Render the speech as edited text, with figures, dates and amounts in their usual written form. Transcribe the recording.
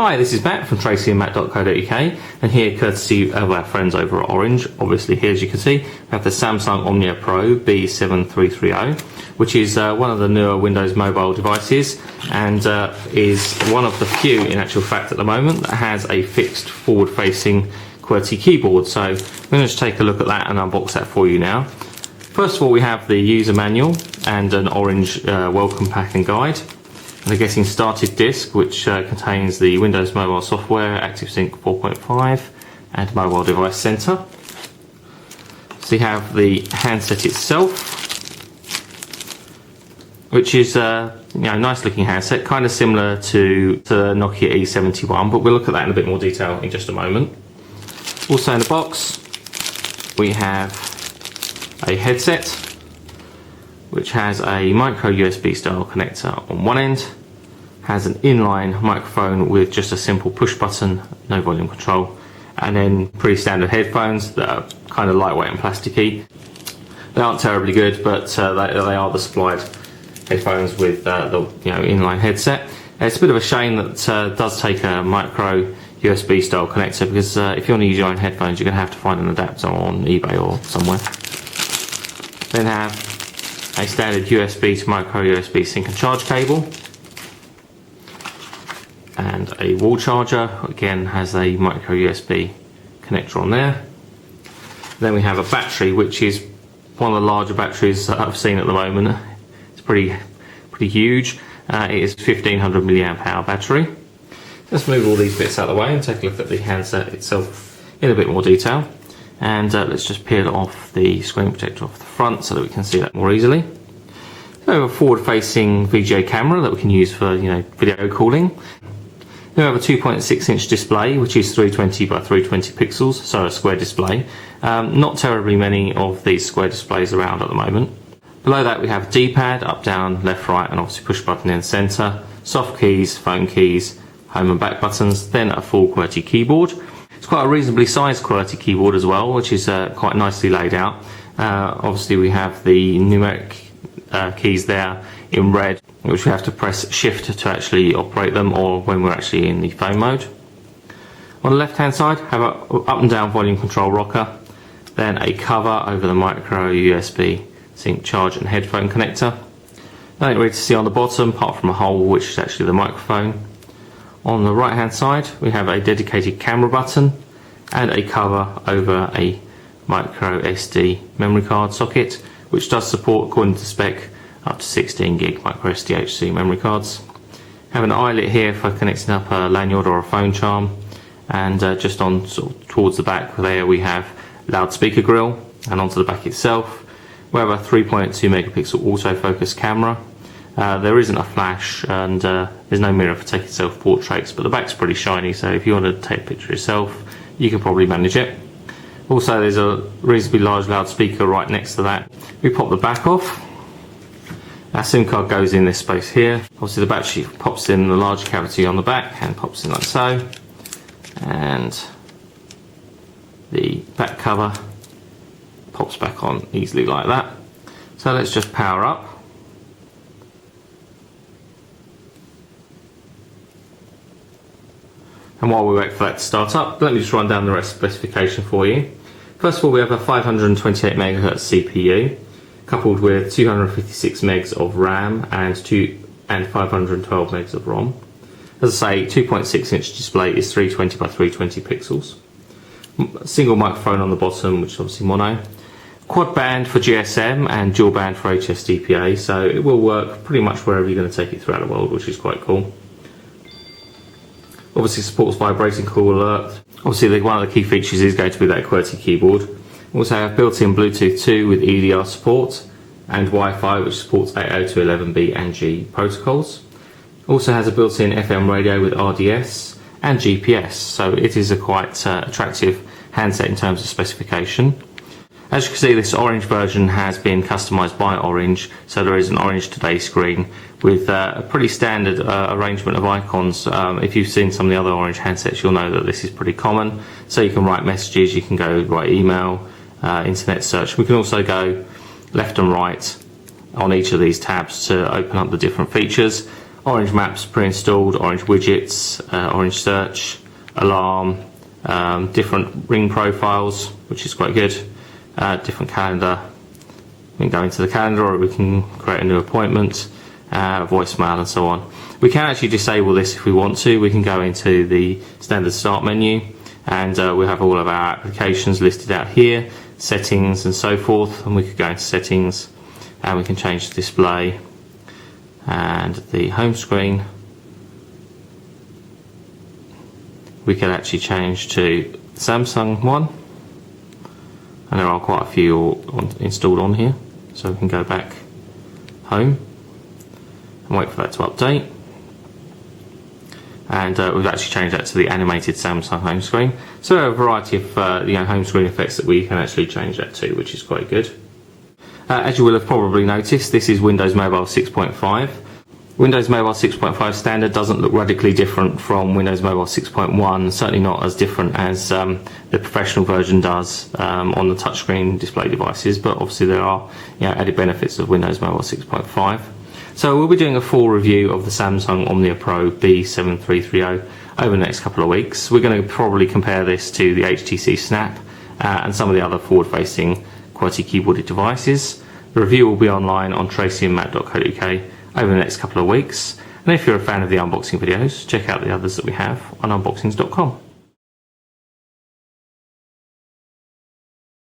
Hi, this is Matt from tracyandmatt.co.uk, and here, courtesy of our friends over at Orange, obviously here as you can see, we have the Samsung Omnia Pro B7330, which is one of the newer Windows mobile devices, and is one of the few, in actual fact at the moment, that has a fixed forward-facing QWERTY keyboard. So I'm going to just take a look at that and unbox that for you now. First of all, we have the user manual and an Orange welcome pack and guide. And the Getting Started disc, which contains the Windows Mobile software, ActiveSync 4.5 and Mobile Device Center. So you have the handset itself, which is a nice looking handset, kind of similar to the Nokia E71, but we'll look at that in a bit more detail in just a moment. Also in the box we have a headset, which has a micro USB style connector on one end, has an inline microphone with just a simple push button, no volume control, and then pretty standard headphones that are kind of lightweight and plasticky. They aren't terribly good, but they are the supplied headphones with the inline headset. It's a bit of a shame that it does take a micro USB style connector, because if you want to use your own headphones, you're going to have to find an adapter on eBay or somewhere. Then have a standard USB to micro USB sync and charge cable, and a wall charger, again has a micro USB connector on there. Then we have a battery, which is one of the larger batteries that I've seen at the moment. It's pretty huge. It is 1500 milliamp hour battery. Let's move all these bits out of the way and take a look at the handset itself in a bit more detail. And let's just peel off the screen protector off the front so that we can see that more easily. We have a forward-facing VGA camera that we can use for video calling. We have a 2.6 inch display, which is 320 by 320 pixels, so a square display. Not terribly many of these square displays around at the moment. Below that we have a D-pad, up, down, left, right, and obviously push button in the centre, soft keys, phone keys, home and back buttons, then a full QWERTY keyboard. It's quite a reasonably sized QWERTY keyboard as well, which is quite nicely laid out. Obviously we have the numeric keys there in red, which we have to press shift to actually operate them, or when we're actually in the phone mode. On the left hand side, have an up and down volume control rocker, then a cover over the micro USB sync, charge and headphone connector. Nothing really to see on the bottom apart from a hole, which is actually the microphone. On the right hand side we have a dedicated camera button and a cover over a micro SD memory card socket, which does support, according to spec, up to 16 gig micro SDHC memory cards. Have an eyelet here for connecting up a lanyard or a phone charm, and just on towards the back there we have loudspeaker grill, and onto the back itself we have a 3.2 megapixel autofocus camera. There isn't a flash, and there's no mirror for taking self-portraits, but the back's pretty shiny, so if you want to take a picture yourself you can probably manage it. Also there's a reasonably large loudspeaker right next to that. We pop the back off. Our SIM card goes in this space here. Obviously the battery pops in the large cavity on the back and pops in like so, and the back cover pops back on easily like that. So let's just power up. And while we wait for that to start up, let me just run down the rest specification for you. First of all, we have a 528 MHz CPU, coupled with 256 megs of RAM and 512 megs of ROM. As I say, 2.6 inch display is 320 by 320 pixels. Single microphone on the bottom, which is obviously mono. Quad band for GSM and dual band for HSDPA, so it will work pretty much wherever you're going to take it throughout the world, which is quite cool. Obviously supports vibrating call alert. Obviously one of the key features is going to be that QWERTY keyboard. We also have built-in Bluetooth 2 with EDR support, and Wi-Fi, which supports 802.11b and G protocols. Also has a built-in FM radio with RDS and GPS, so it is a quite attractive handset in terms of specification. As you can see, this Orange version has been customised by Orange, so there is an Orange Today screen with a pretty standard arrangement of icons. If you've seen some of the other Orange handsets, you'll know that this is pretty common. So you can write messages, you can go write email, internet search. We can also go left and right on each of these tabs to open up the different features. Orange maps pre-installed, orange widgets, orange search, alarm, different ring profiles, which is quite good, different calendar. We can go into the calendar, or we can create a new appointment, voicemail and so on. We can actually disable this if we want to. We can go into the standard start menu, and we have all of our applications listed out here, settings and so forth, and we could go into settings and we can change the display and the home screen. We can actually change to Samsung one, and there are quite a few installed on here, so we can go back home and wait for that to update. And we've actually changed that to the animated Samsung home screen. So there are a variety of home screen effects that we can actually change that to, which is quite good. As you will have probably noticed, this is Windows Mobile 6.5. Windows Mobile 6.5 standard doesn't look radically different from Windows Mobile 6.1, certainly not as different as the professional version does on the touchscreen display devices, but obviously there are added benefits of Windows Mobile 6.5. So we'll be doing a full review of the Samsung Omnia Pro B7330 over the next couple of weeks. We're going to probably compare this to the HTC Snap and some of the other forward-facing QWERTY keyboarded devices. The review will be online on tracyandmatt.co.uk over the next couple of weeks. And if you're a fan of the unboxing videos, check out the others that we have on unboxings.com.